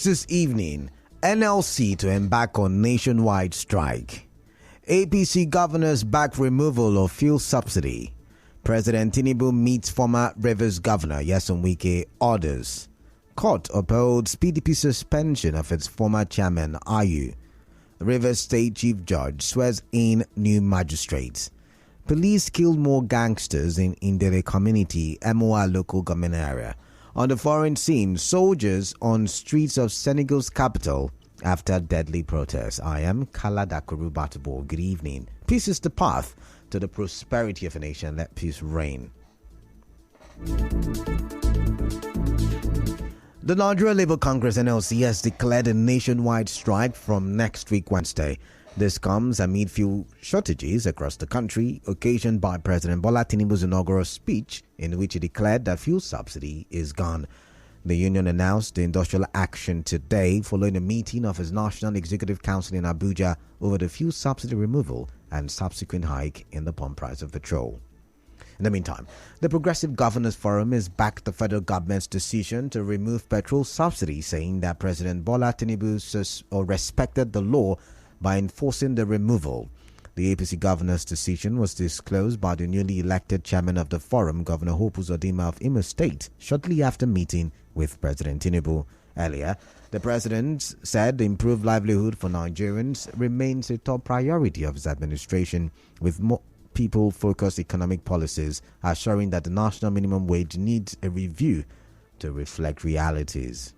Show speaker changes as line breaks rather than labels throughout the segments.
this evening, NLC to embark on nationwide strike. APC governors back removal of fuel subsidy. President Tinubu meets former Rivers Governor Nyesom Wike orders. Court upholds PDP suspension of its former chairman Ayu. Rivers State Chief Judge swears in new magistrates. Police killed more gangsters in Indele community, MOA local government area. On the foreign scene, soldiers on streets of Senegal's capital after deadly protests. I am Kalada Kurubatubo. Good evening. Peace is the path to the prosperity of a nation. Let peace reign. The Nigeria Labour Congress NLC has declared a nationwide strike from next week Wednesday. This comes amid fuel shortages across the country, occasioned by President Bola Tinubu's inaugural speech, in which he declared that fuel subsidy is gone. The union announced the industrial action today following a meeting of its National Executive Council in Abuja over the fuel subsidy removal and subsequent hike in the pump price of petrol. In the meantime, the Progressive Governors Forum has backed the federal government's decision to remove petrol subsidy, saying that President Bola Tinubu respected the law by enforcing the removal. The APC governor's decision was disclosed by the newly elected chairman of the forum, Governor Hope Uzodinma of Imo State, shortly after meeting with President Tinubu. Earlier, the president said the improved livelihood for Nigerians remains a top priority of his administration, with more people-focused economic policies assuring that the national minimum wage needs a review to reflect realities.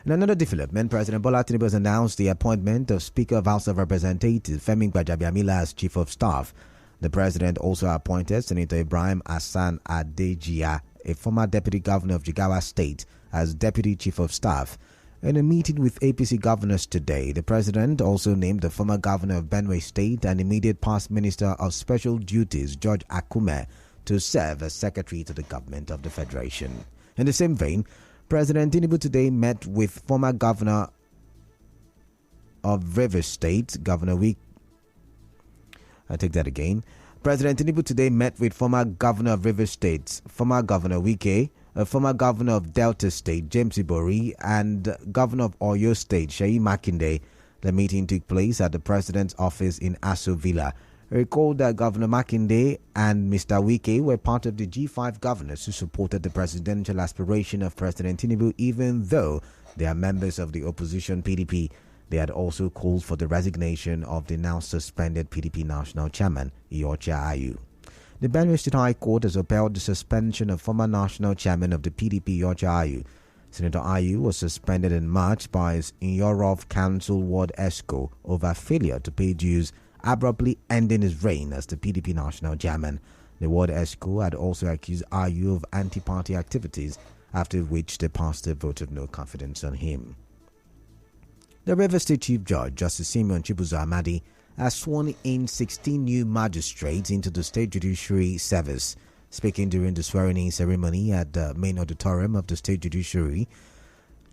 In another development, President Bola Tinubu has announced the appointment of Speaker of House of Representatives Femi Gbajabiamila as Chief of Staff. The president also appointed Senator Ibrahim Hassan Adejia, a former Deputy Governor of Jigawa State, as Deputy Chief of Staff. In a meeting with APC governors today, the president also named the former Governor of Benue State and immediate past Minister of Special Duties, George Akume, to serve as Secretary to the Government of the Federation. In the same vein, President Tinubu today met with former Governor of Rivers State, Governor Wike. President Tinubu today met with former Governor of Rivers State, former Governor Wike, former Governor of Delta State, James Ibori, and Governor of Oyo State, Seyi Makinde. The meeting took place at the President's office in Aso Villa. Recall that Governor Makinde and Mr. Wike were part of the G5 governors who supported the presidential aspiration of President Tinubu, even though they are members of the opposition PDP. They had also called for the resignation of the now suspended PDP national chairman, Iyorchia Ayu. The Benue State High Court has upheld the suspension of former national chairman of the PDP, Iyorchia Ayu. Senator Ayu was suspended in March by his Iyorov Council Ward ESCO over failure to pay dues, abruptly ending his reign as the PDP national chairman. The Ward ESCO had also accused Ayu of anti-party activities, after which the pastor voted no confidence on him. The Rivers State Chief Judge, Justice Simeon Chibuzo Amadi, has sworn in 16 new magistrates into the State Judiciary Service. Speaking during the swearing-in ceremony at the main auditorium of the State Judiciary,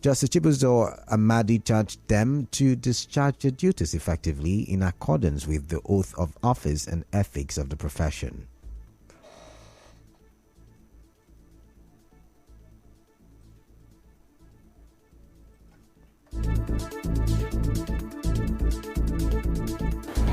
Justice Chibuzo Amadi charged them to discharge their duties effectively in accordance with the oath of office and ethics of the profession.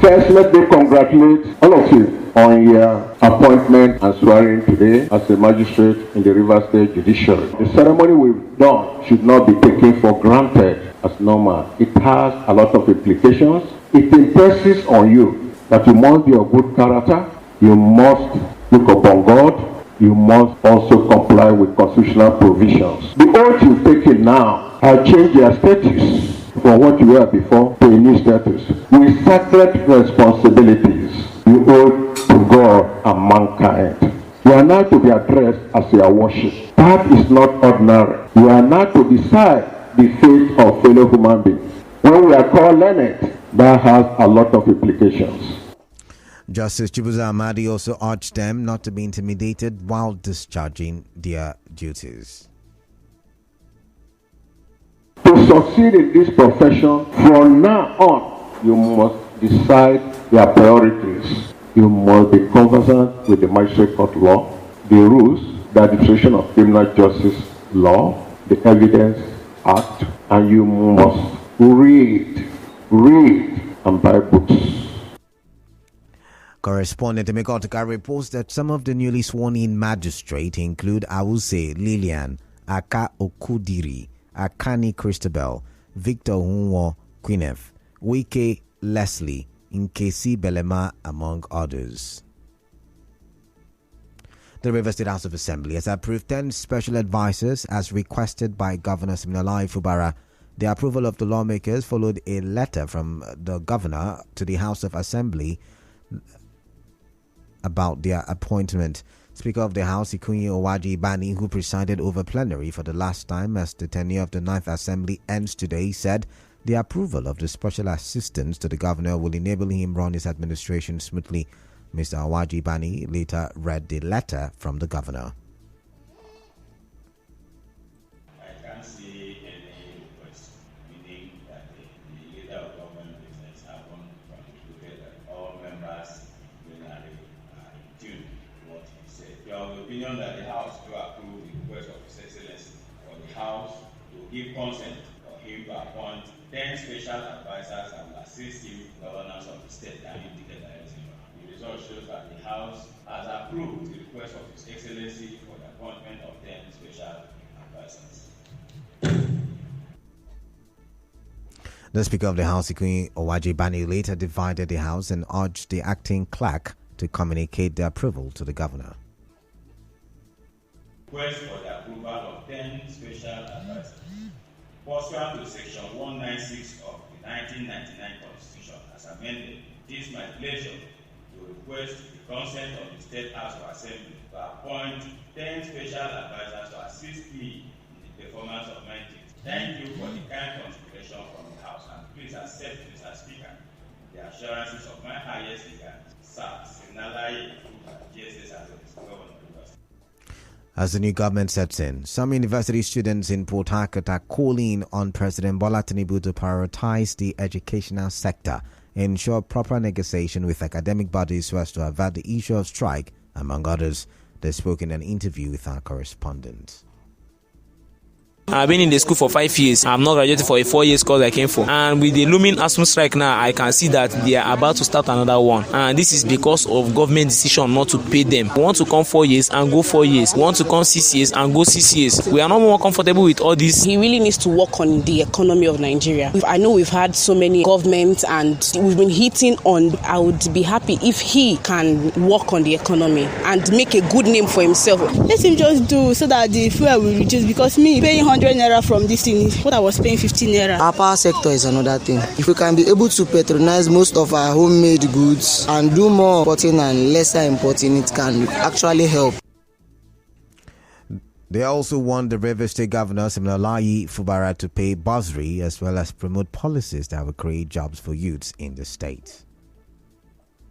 First, let me congratulate all of you on your appointment and swearing today as a magistrate in the Rivers State Judiciary. The ceremony we've done should not be taken for granted as normal. It has a lot of implications. It impresses on you that you must be of good character, you must look upon God, you must also comply with constitutional provisions. The oath you've taken now has changed your status from what you were before to a new status, with sacred responsibilities you owe to God and mankind. You are now to be addressed as your worship. That is not ordinary. You are now to decide the fate of fellow human beings. When we are called learned, that has a lot of implications.
Justice Chibuzo Amadi also urged them not to be intimidated while discharging their duties.
To succeed in this profession, from now on, you must decide your priorities. You must be conversant with the magistrate court law, the rules, the administration of criminal justice law, the evidence, Act, and you must read, and buy books.
Correspondent Emeka reports that some of the newly sworn-in magistrates include Awuse Lillian, Aka Okudiri, Akani Christabel, Victor Hunwo Quinef, Wike Leslie, Nkesi Belema, among others. The Rivers State House of Assembly has approved 10 special advisors as requested by Governor Siminalayi Fubara. The approval of the lawmakers followed a letter from the governor to the House of Assembly about their appointment. Speaker of the House, Ikunyi Owaji Bani, who presided over plenary for the last time as the tenure of the 9th Assembly ends today, said the approval of the special assistance to the governor will enable him run his administration smoothly. Mr. Owaji Bani later read the letter from the governor.
I can't see any request, meaning that the leader of government business have concluded that all members plenary are in tune to what he said. You are of the opinion that the House to approve the request of His Excellency for the House to give consent for him to appoint 10 special advisors and assist him in governance of the state and indicate direction. The result shows that the House has approved the request of His Excellency for the appointment of 10 special advisors.
The Speaker of the House, Ikunyi Owaji Bani, later divided the House and urged the acting clerk to communicate the approval to the governor.
Request for the approval of 10 special advisors. Pursuant to Section 196 of the 1999 Constitution, as amended, it is my pleasure to request the consent of the State House of Assembly to appoint 10 special advisors to assist me in the performance of my duties. Thank you for the kind consideration from the House, and please accept, Mr. Speaker, the assurances of my highest regard, Sir Siminalayi GSS as the Governor of the University.
As the new government sets in, some university students in Port Harcourt are calling on President Bola Tinubu to prioritize the educational sector, ensure proper negotiation with academic bodies so as to avert the issue of strike, among others. They spoke in an interview with our correspondent.
I've been in the school for 5 years. I'm not graduated for a 4 years course I came for. And with the looming ASUM strike now, I can see that they are about to start another one. And this is because of government decision not to pay them. We want to come 4 years and go 4 years. We want to come 6 years and go 6 years. We are not more comfortable with all this.
He really needs to work on the economy of Nigeria. I know we've had so many governments and we've been hitting on. I would be happy if he can work on the economy and make a good name for himself.
Let him just do so that the fuel will reduce, because me paying 100 naira from this thing, what I was paying 15 naira.
Our power sector is another thing. If we can be able to patronize most of our homemade goods and do more importing and lesser importing, it can actually help.
They also want the Rivers State Governor Siminalayi Fubara to pay bursary as well as promote policies that will create jobs for youths in the state.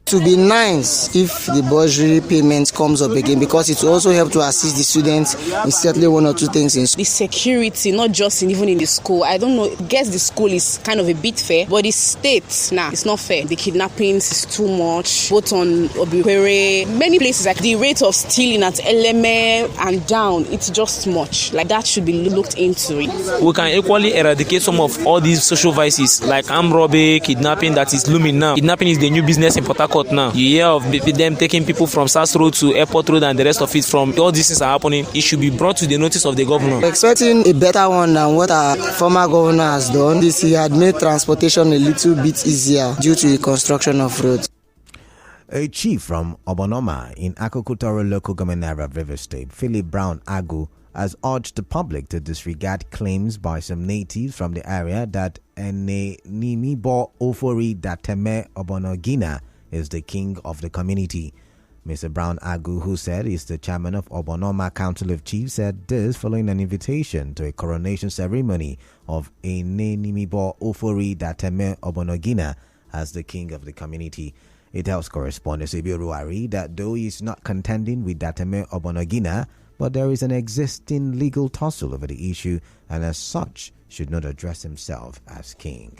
It would be nice if the bursary payment comes up again, because it will also help to assist the students in certainly one or two things.
The security, not just even in the school. I don't know, I guess the school is kind of a bit fair, but the state, it's not fair. The kidnappings is too much, both on Obikwere, many places. Like the rate of stealing at Eleme and down, it's just much. Like that should be looked into.
We can equally eradicate some of all these social vices like armed robbery, kidnapping that is looming now. Kidnapping is the new business in Port Harcourt now. You hear of them taking people from SAS Road to Airport Road and the rest of it. From all these things are happening, it should be brought to the notice of the governor.
We're expecting a better one than what our former governor has done. He had made transportation a little bit easier due to the construction of roads.
A chief from Obonoma in Akokutoro local government area of Rivers State, Philip Brown Agu, has urged the public to disregard claims by some natives from the area that Enenimibo Ofori Dateme Obonogina is the king of the community. Mr. Brown Agu, who said is the chairman of Obonoma Council of Chiefs, said this following an invitation to a coronation ceremony of Enenimibo Ofori Dateme Obonogina as the king of the community. It tells correspondent Sibi Ruari that though he is not contending with Dateme Obonogina, but there is an existing legal tussle over the issue, and as such should not address himself as king.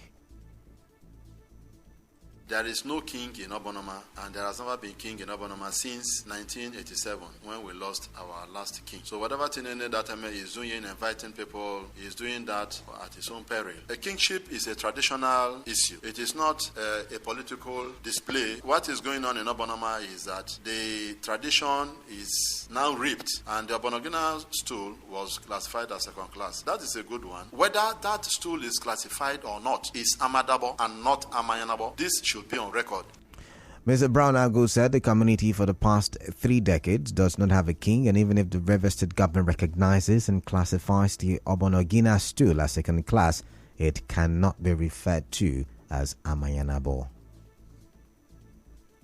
there is no king in Obanoma, and there has never been king in Obanoma since 1987 when we lost our last king. So whatever Tinene Datame is doing, inviting people, he is doing that at his own peril. A kingship is a traditional issue. It is not a political display. What is going on in Obanoma is that the tradition is now ripped, and the Obanogina stool was classified as second class. That is a good one. Whether that stool is classified or not is amadabo and not amayanabo. This should be on record.
Mr. Brown Ago said the community for the past 3 decades does not have a king, and even if the River State government recognizes and classifies the Obonogina stool as second class, it cannot be referred to as Amayanabo.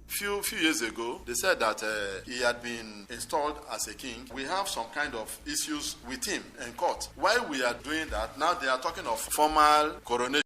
Few years ago, they said that he had been installed as a king. We have some kind of issues with him in court. While we are doing that, now they are talking of formal coronation.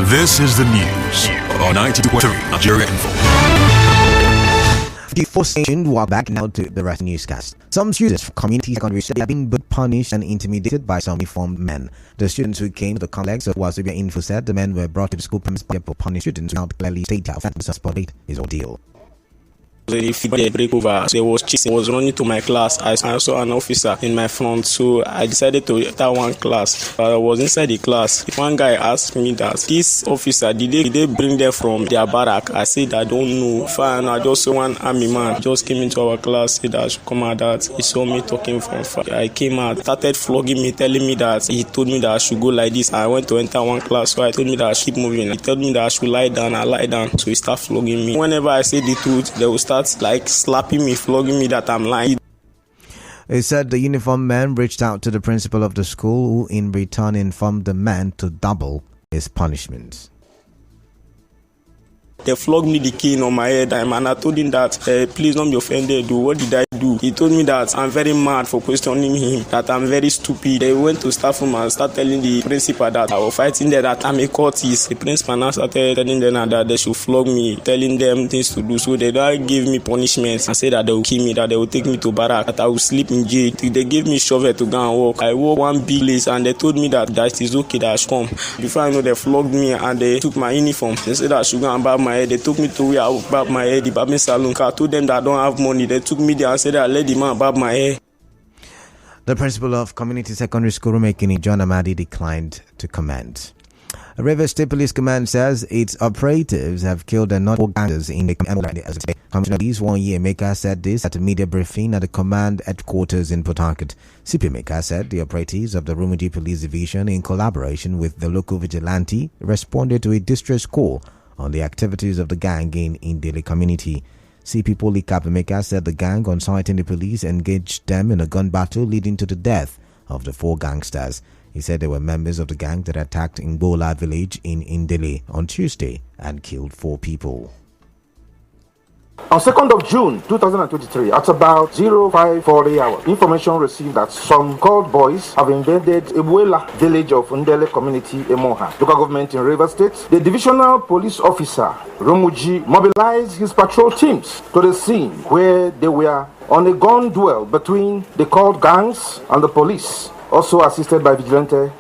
This is the news on 92.3 Nigeria Info.
The four stations were back now to the rest newscast. Some students from community secondary said they are being both punished and intimidated by some uniformed men. The students who came to the complex of Wazobia Info said the men were brought to the school premises for punished students who now clearly state how that suspect his ordeal.
The break over, so I was running to my class. I saw an officer in my front, so I decided to enter one class. I was inside the class. One guy asked me that this officer, did they bring them from their barrack? I said I don't know. Fine, I just saw one army man just came into our class, said I should come out. That he saw me talking from far. I came out, started flogging me, telling me that he told me that I should go like this. I went to enter one class, so I told me that I should keep moving. He told me that I should lie down. I lie down, so he started flogging me. Whenever I say the truth, they will start like slapping me, flogging me that I'm lying.
It said the uniformed man reached out to the principal of the school, who in return informed the man to double his punishment.
They flogged me the cane on my head, and I told him that, please don't be offended. What did I do? He told me that I'm very mad for questioning him, that I'm very stupid. They went to staff room and started telling the principal that I was fighting there, that I'm a cultist. The principal now started telling them that they should flog me, telling them things to do. So they don't give me punishments and say that they will kill me, that they will take me to barrack, that I will sleep in jail. They gave me shovel to go and walk. I walked one big place and they told me that it is okay that I should come. Before I know, they flogged me and they took my uniform. They said I should go and barb my head. They took me to where I would barb my hair, the barbing salon. I told them that I don't have money. They took me there and said that I let the man barb my hair.
The principal of Community Secondary School Rumekini, John Amadi, declined to comment. A Rivers State Police Command says its operatives have killed a number of gangsters in the Commissioner of Police 1 year Maker said this at a media briefing at the command headquarters in Port Harcourt. CP Maker said the operatives of the Rumuji Police Division, in collaboration with the local vigilante, responded to a distress call on the activities of the gang in Indele community. CP Poli Kapameka said the gang, on sighting the police, engaged them in a gun battle leading to the death of the four gangsters. He said they were members of the gang that attacked Ngbola village in Indele on Tuesday and killed 4 people.
On 2nd of June 2023, at about 0540 hours, information received that some called boys have invaded Ebuela village of Ndele community, Emoha, local government in Rivers State. The divisional police officer, Rumuji, mobilized his patrol teams to the scene where they were on a gun duel between the called gangs and the police, also assisted by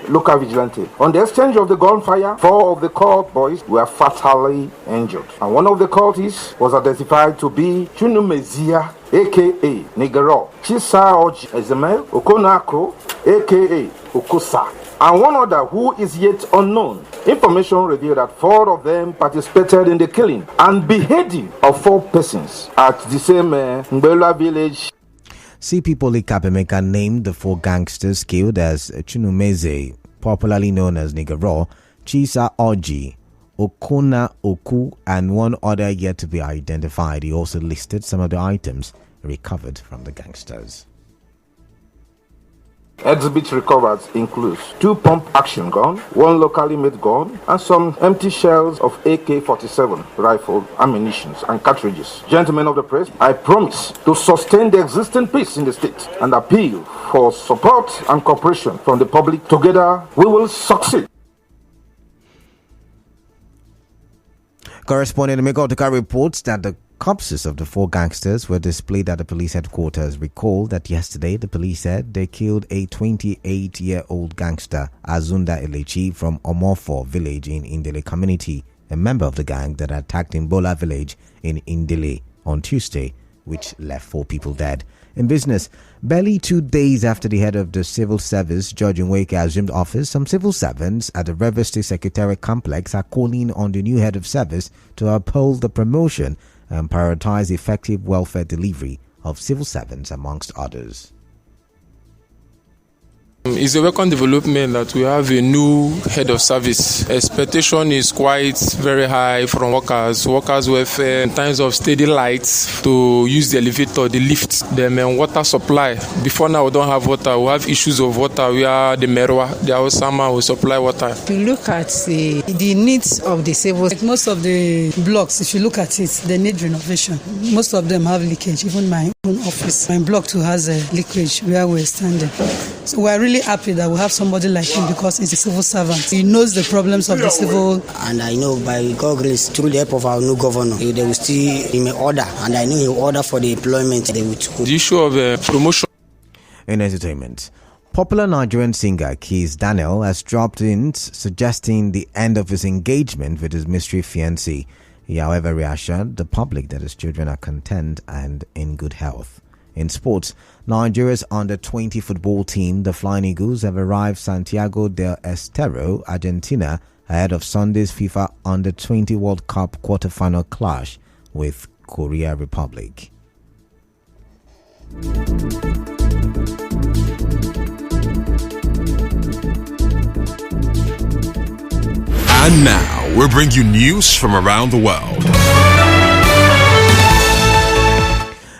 local vigilante. On the exchange of the gunfire, 4 of the cult boys were fatally injured. And one of the cultists was identified to be Chunumezia, a.k.a. Negero, Chisa Oji Ezemel, Okonako, a.k.a. Okusa, and one other who is yet unknown. Information revealed that 4 of them participated in the killing and beheading of 4 persons at the same Mbela village.
CP Poli Kapameka named the 4 gangsters killed as Chunumeze, popularly known as Nigero, Chisa Oji, Okona Oku, and one other yet to be identified. He also listed some of the items recovered from the gangsters.
Exhibits recovered includes 2 pump-action guns, 1 locally made gun, and some empty shells of AK-47 rifle ammunition and cartridges. Gentlemen of the press, I promise to sustain the existing peace in the state and appeal for support and cooperation from the public. Together, we will succeed.
Correspondent Mekotika reports that the corpses of the 4 gangsters were displayed at the police headquarters. Recall that yesterday the police said they killed a 28-year-old gangster, Azunda Elechi, from Omofo village in Indele community, a member of the gang that attacked Ngbola village in Indele on Tuesday, which left 4 people dead. In business, barely 2 days after the head of the civil service, George Nweke, assumed office, some civil servants at the Rivers State Secretariat Complex are calling on the new head of service to uphold the promotion and prioritize effective welfare delivery of civil servants, amongst others.
It's a welcome development that we have a new head of service. Expectation is quite very high from workers welfare in terms of steady lights, to use the elevator, the lift, the water supply. Before now we don't have water, we have issues of water. We are the Merwa, the Osama will supply water.
If you look at the needs of the civil, like most of the blocks, if you look at it, they need renovation. Most of them have leakage, even my own office. My block too has a leakage where we're standing. So we're really happy that we have somebody like him because he's a civil servant. He knows the problems of the civil.
And I know by God's grace, through the help of our new governor, they will still in order. And I know he will order for the employment they will do.
The issue of promotion.
In entertainment, popular Nigerian singer Keys Daniel has dropped hints suggesting the end of his engagement with his mystery fiancé. He, however, reassured the public that his children are content and in good health. In sports, Nigeria's under-20 football team, the Flying Eagles, have arrived Santiago del Estero, Argentina, ahead of Sunday's FIFA Under-20 World Cup quarter-final clash with Korea Republic.
And now, we'll bring you news from around the world.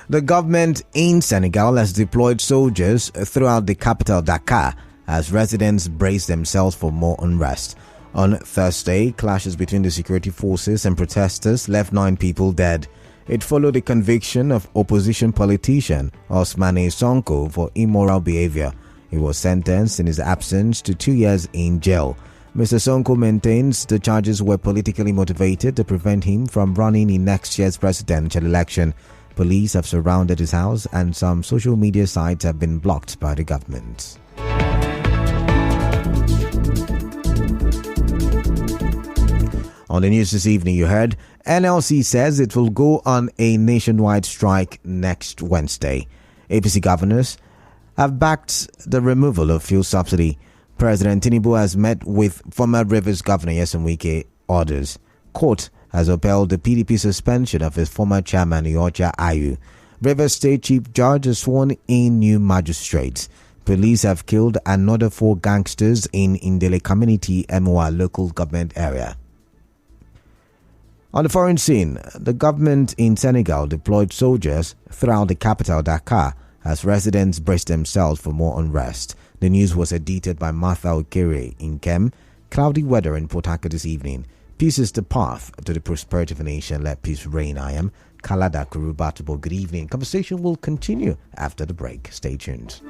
The government in Senegal has deployed soldiers throughout the capital Dakar as residents brace themselves for more unrest. On Thursday, clashes between the security forces and protesters left 9 people dead. It followed the conviction of opposition politician Ousmane Sonko for immoral behavior. He was sentenced in his absence to 2 years in jail. Mr. Sonko maintains the charges were politically motivated to prevent him from running in next year's presidential election. Police have surrounded his house and some social media sites have been blocked by the government. On the news this evening, you heard NLC says it will go on a nationwide strike next Wednesday. APC governors have backed the removal of fuel subsidy. President Tinubu has met with former Rivers Governor Nyesom Wike orders. Court has upheld the PDP suspension of his former chairman Iyorchia Ayu. Rivers State Chief Judge has sworn in new magistrates. Police have killed another 4 gangsters in Indele Community, MOA local government area. On the foreign scene, the government in Senegal deployed soldiers throughout the capital Dakar as residents braced themselves for more unrest. The news was edited by Martha Okere in Kem. Cloudy weather in Port Harcourt this evening. Peace is the path to the prosperity of a nation. Let peace reign. I am Kalada Kurubatubo. Good evening. Conversation will continue after the break. Stay tuned.